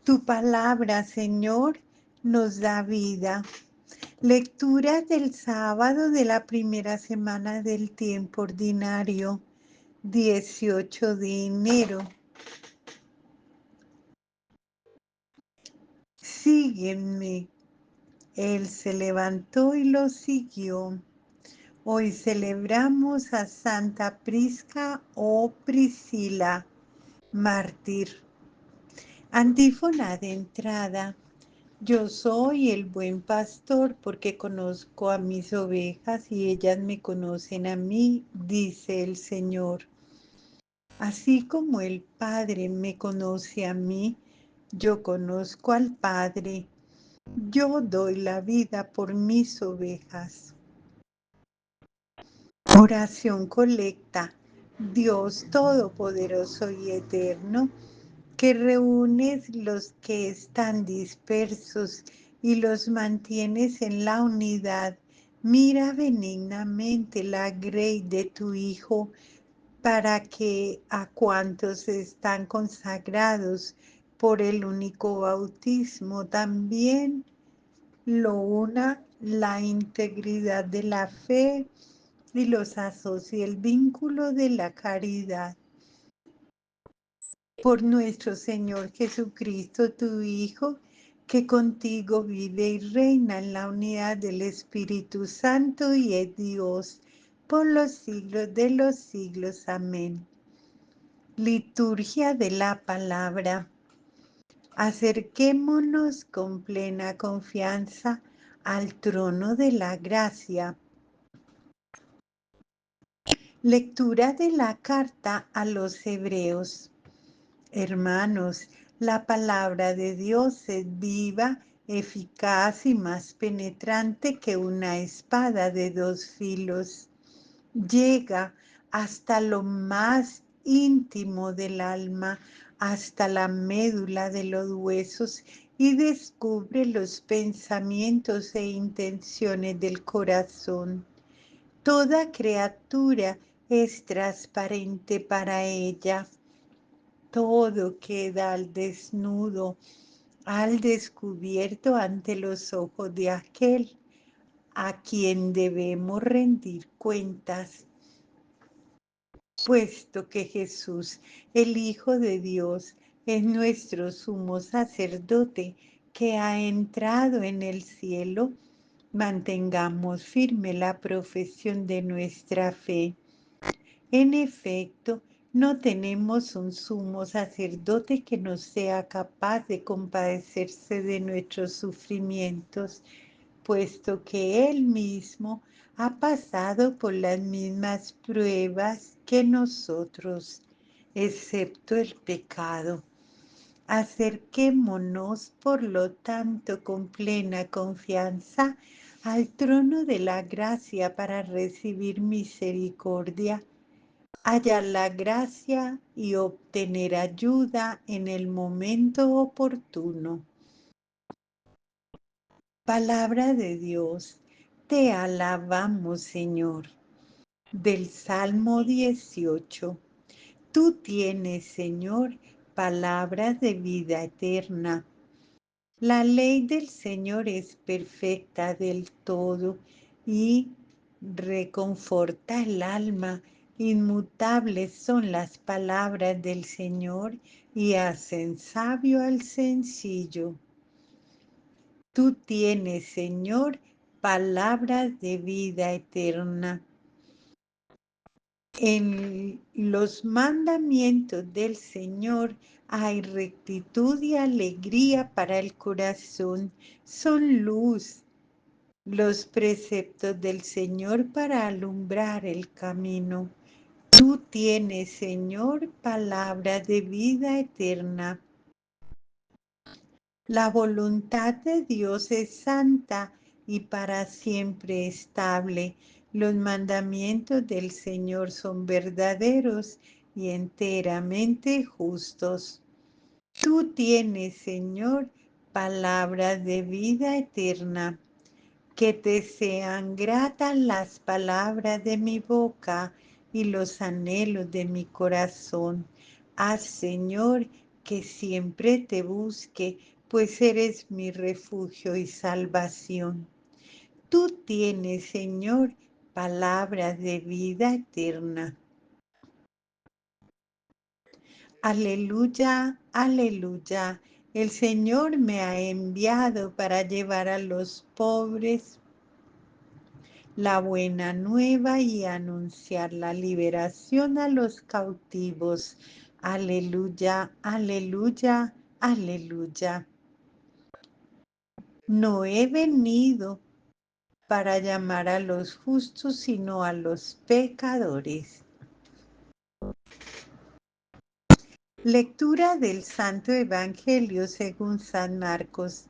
Tu palabra, Señor, nos da vida. Lectura del sábado de la primera semana del tiempo ordinario, 18 de enero. Síguenme. Él se levantó y lo siguió. Hoy celebramos a Santa Prisca o Priscila, mártir. Antífona de entrada. Yo soy el buen pastor porque conozco a mis ovejas y ellas me conocen a mí, dice el Señor. Así como el Padre me conoce a mí, yo conozco al Padre. Yo doy la vida por mis ovejas. Oración colecta. Dios Todopoderoso y Eterno, que reúnes los que están dispersos y los mantienes en la unidad, mira benignamente la grey de tu Hijo, para que a cuantos están consagrados por el único bautismo también lo una la integridad de la fe y los asocie el vínculo de la caridad. Por nuestro Señor Jesucristo, tu Hijo, que contigo vive y reina en la unidad del Espíritu Santo y es Dios, por los siglos de los siglos. Amén. Liturgia de la Palabra. Acerquémonos con plena confianza al trono de la gracia. Lectura de la carta a los Hebreos. Hermanos, la palabra de Dios es viva, eficaz y más penetrante que una espada de dos filos. Llega hasta lo más íntimo del alma, hasta la médula de los huesos y descubre los pensamientos e intenciones del corazón. Toda criatura es transparente para ella. Todo queda al desnudo, al descubierto ante los ojos de aquel a quien debemos rendir cuentas. Puesto que Jesús, el Hijo de Dios, es nuestro sumo sacerdote que ha entrado en el cielo, mantengamos firme la profesión de nuestra fe. En efecto, no tenemos un sumo sacerdote que no sea capaz de compadecerse de nuestros sufrimientos, puesto que Él mismo ha pasado por las mismas pruebas que nosotros, excepto el pecado. Acerquémonos, por lo tanto, con plena confianza al trono de la gracia para recibir misericordia, hallar la gracia y obtener ayuda en el momento oportuno. Palabra de Dios, te alabamos, Señor. Del Salmo 18. Tú tienes, Señor, palabras de vida eterna. La ley del Señor es perfecta del todo y reconforta el alma. Inmutables son las palabras del Señor y hacen sabio al sencillo. Tú tienes, Señor, palabras de vida eterna. En los mandamientos del Señor hay rectitud y alegría para el corazón. Son luz los preceptos del Señor para alumbrar el camino. Tú tienes, Señor, palabra de vida eterna. La voluntad de Dios es santa y para siempre estable. Los mandamientos del Señor son verdaderos y enteramente justos. Tú tienes, Señor, palabras de vida eterna. Que te sean gratas las palabras de mi boca y los anhelos de mi corazón. Haz, Señor, que siempre te busque, pues eres mi refugio y salvación. Tú tienes, Señor, palabras de vida eterna. Aleluya, aleluya. El Señor me ha enviado para llevar a los pobres la buena nueva y anunciar la liberación a los cautivos. Aleluya, aleluya, aleluya. No he venido para llamar a los justos, sino a los pecadores. Lectura del Santo Evangelio según San Marcos.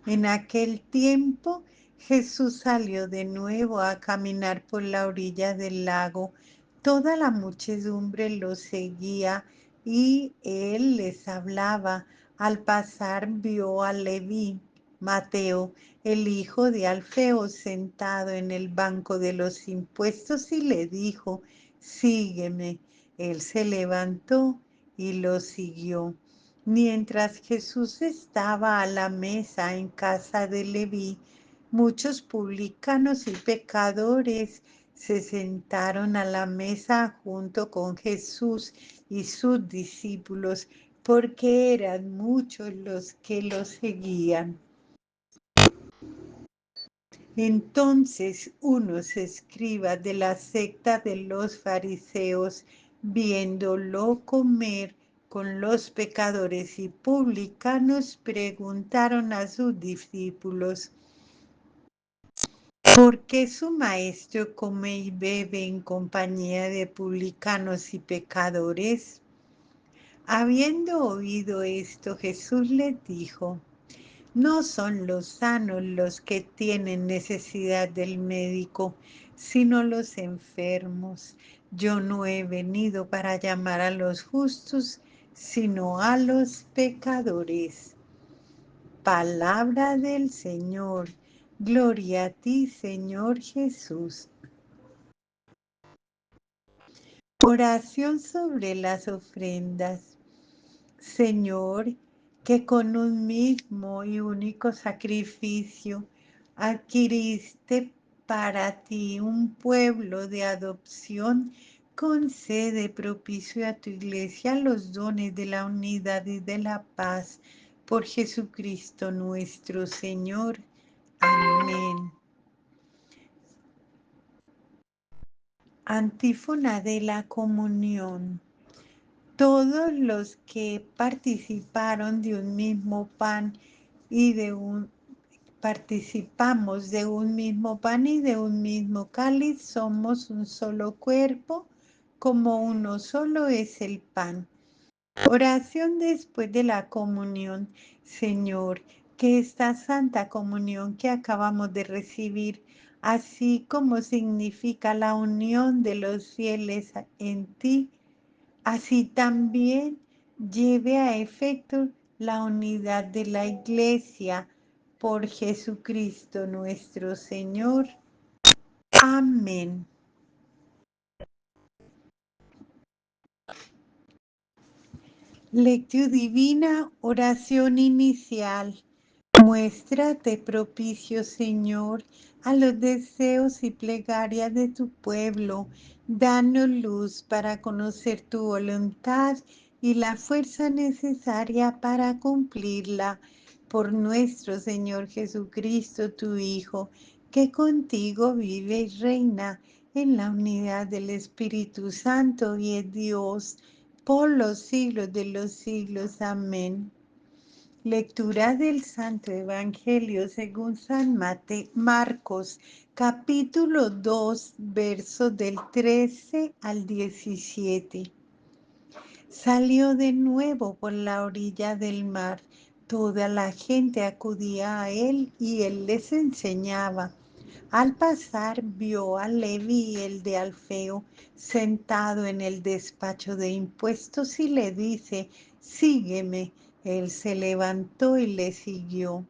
En aquel tiempo Jesús salió de nuevo a caminar por la orilla del lago. Toda la muchedumbre lo seguía y él les hablaba. Al pasar vio a Leví, Mateo, el hijo de Alfeo, sentado en el banco de los impuestos y le dijo, sígueme. Él se levantó y lo siguió. Mientras Jesús estaba a la mesa en casa de Leví, muchos publicanos y pecadores se sentaron a la mesa junto con Jesús y sus discípulos, porque eran muchos los que lo seguían. Entonces unos escribas de la secta de los fariseos, viéndolo comer con los pecadores y publicanos, preguntaron a sus discípulos, ¿por qué su maestro come y bebe en compañía de publicanos y pecadores? Habiendo oído esto, Jesús les dijo, no son los sanos los que tienen necesidad del médico, sino los enfermos. Yo no he venido para llamar a los justos, sino a los pecadores. Palabra del Señor. Gloria a ti, Señor Jesús. Oración sobre las ofrendas. Señor, que con un mismo y único sacrificio adquiriste para ti un pueblo de adopción, concede propicio a tu iglesia los dones de la unidad y de la paz por Jesucristo nuestro Señor. Amén. Antífona de la comunión. Todos los que participaron de un mismo pan y participamos de un mismo pan y de un mismo cáliz, somos un solo cuerpo, como uno solo es el pan. Oración después de la comunión. Señor, que esta santa comunión que acabamos de recibir, así como significa la unión de los fieles en ti, así también lleve a efecto la unidad de la Iglesia por Jesucristo nuestro Señor. Amén. Lectio divina, oración inicial. Muéstrate propicio, Señor, a los deseos y plegarias de tu pueblo. Danos luz para conocer tu voluntad y la fuerza necesaria para cumplirla. Por nuestro Señor Jesucristo, tu Hijo, que contigo vive y reina en la unidad del Espíritu Santo y es Dios por los siglos de los siglos. Amén. Lectura del Santo Evangelio según San Marcos, capítulo 2, versos del 13 al 17. Salió de nuevo por la orilla del mar. Toda la gente acudía a él y él les enseñaba. Al pasar vio a Leví, el de Alfeo, sentado en el despacho de impuestos y le dice, sígueme. Él se levantó y le siguió.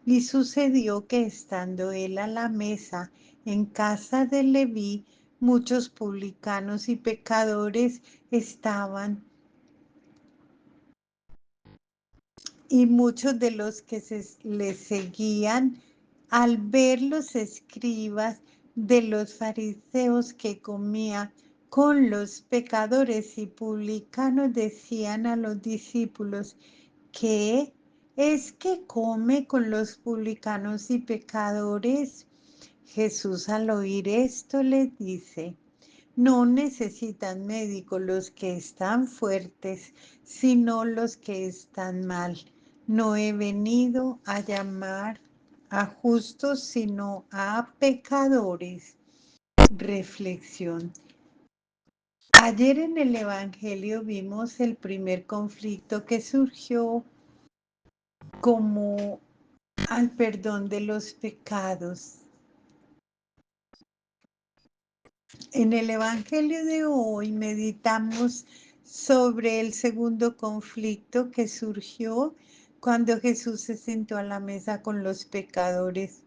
Y sucedió que estando él a la mesa en casa de Leví, muchos publicanos y pecadores estaban Y muchos de los que le seguían, al ver los escribas de los fariseos que comía con los pecadores y publicanos, decían a los discípulos, ¿qué es que come con los publicanos y pecadores? Jesús al oír esto les dice, no necesitan médicos los que están fuertes, sino los que están mal. No he venido a llamar a justos, sino a pecadores. Reflexión. Ayer en el Evangelio vimos el primer conflicto que surgió como al perdón de los pecados. En el Evangelio de hoy meditamos sobre el segundo conflicto que surgió cuando Jesús se sentó a la mesa con los pecadores.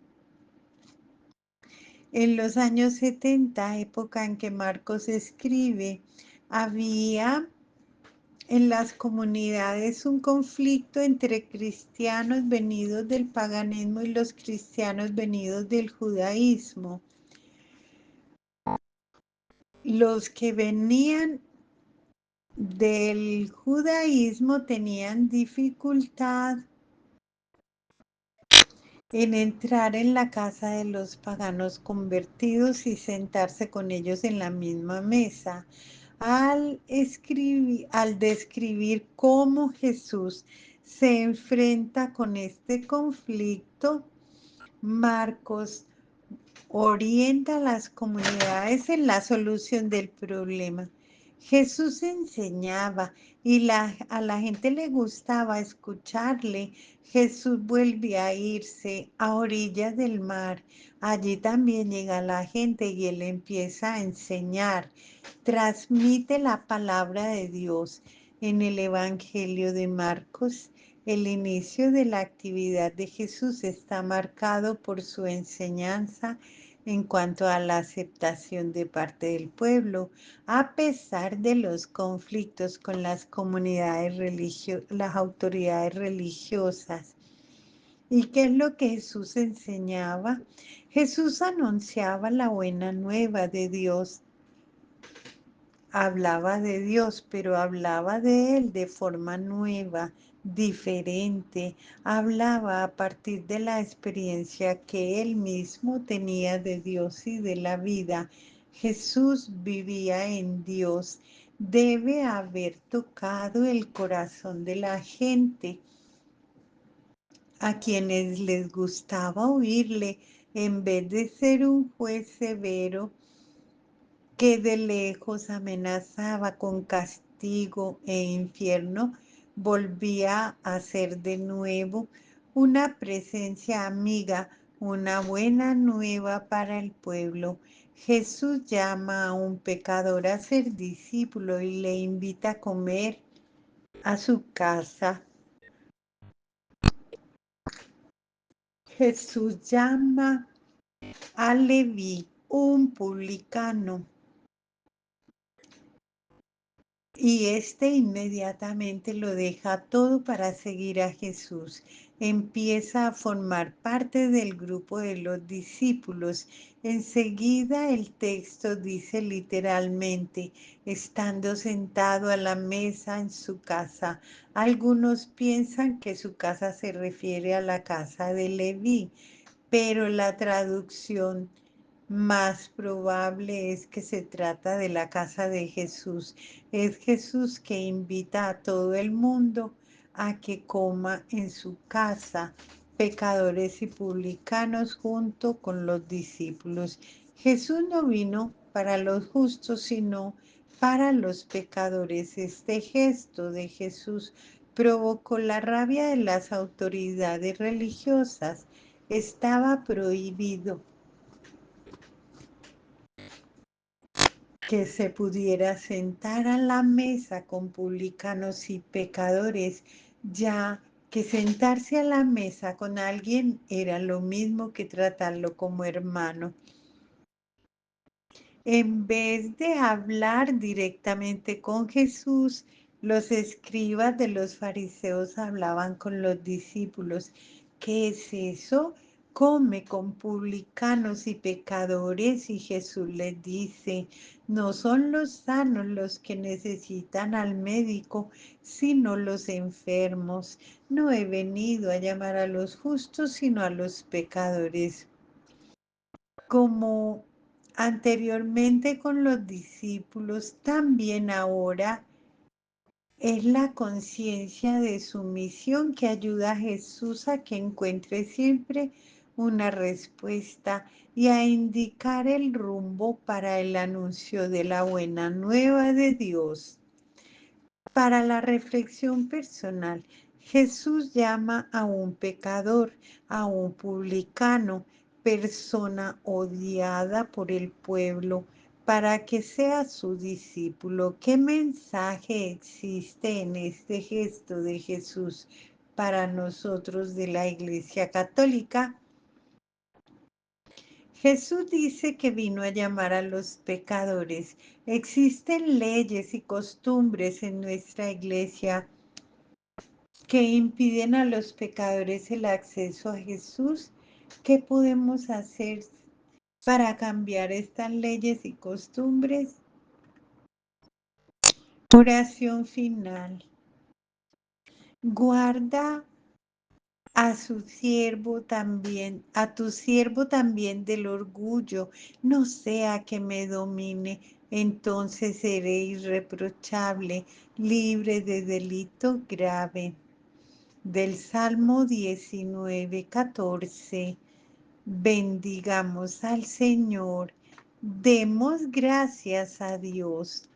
En los años 70, época en que Marcos escribe, había en las comunidades un conflicto entre cristianos venidos del paganismo y los cristianos venidos del judaísmo. Los que venían del judaísmo tenían dificultad en entrar en la casa de los paganos convertidos y sentarse con ellos en la misma mesa. Al describir cómo Jesús se enfrenta con este conflicto, Marcos orienta a las comunidades en la solución del problema. Jesús enseñaba y a la gente le gustaba escucharle. Jesús vuelve a irse a orillas del mar. Allí también llega la gente y él empieza a enseñar. Transmite la palabra de Dios. En el Evangelio de Marcos, el inicio de la actividad de Jesús está marcado por su enseñanza en cuanto a la aceptación de parte del pueblo, a pesar de los conflictos con las comunidades las autoridades religiosas. ¿Y qué es lo que Jesús enseñaba? Jesús anunciaba la buena nueva de Dios. Hablaba de Dios, pero hablaba de Él de forma nueva, diferente. Hablaba a partir de la experiencia que Él mismo tenía de Dios y de la vida. Jesús vivía en Dios. Debe haber tocado el corazón de la gente, a quienes les gustaba oírle, en vez de ser un juez severo que de lejos amenazaba con castigo e infierno, volvía a ser de nuevo una presencia amiga, una buena nueva para el pueblo. Jesús llama a un pecador a ser discípulo y le invita a comer a su casa. Jesús llama a Leví, un publicano, y este inmediatamente lo deja todo para seguir a Jesús. Empieza a formar parte del grupo de los discípulos. Enseguida el texto dice literalmente, estando sentado a la mesa en su casa. Algunos piensan que su casa se refiere a la casa de Leví, pero la traducción más probable es que se trata de la casa de Jesús. Es Jesús que invita a todo el mundo a que coma en su casa, pecadores y publicanos junto con los discípulos. Jesús no vino para los justos, sino para los pecadores. Este gesto de Jesús provocó la rabia de las autoridades religiosas. Estaba prohibido que se pudiera sentar a la mesa con publicanos y pecadores, ya que sentarse a la mesa con alguien era lo mismo que tratarlo como hermano. En vez de hablar directamente con Jesús, Los escribas de los fariseos hablaban con los discípulos. ¿Qué es eso? Come con publicanos y pecadores. Y Jesús les dice, no son los sanos los que necesitan al médico, sino los enfermos. No he venido a llamar a los justos, sino a los pecadores. Como anteriormente con los discípulos, también ahora es la conciencia de su misión que ayuda a Jesús a que encuentre siempre una respuesta y a indicar el rumbo para el anuncio de la buena nueva de Dios. Para la reflexión personal, Jesús llama a un pecador, a un publicano, persona odiada por el pueblo, para que sea su discípulo. ¿Qué mensaje existe en este gesto de Jesús para nosotros de la Iglesia Católica? Jesús dice que vino a llamar a los pecadores. Existen leyes y costumbres en nuestra iglesia que impiden a los pecadores el acceso a Jesús. ¿Qué podemos hacer para cambiar estas leyes y costumbres? Oración final. Guarda a su siervo también, a tu siervo también del orgullo, no sea que me domine, entonces seré irreprochable, libre de delito grave. Del Salmo 19:14. Bendigamos al Señor, demos gracias a Dios.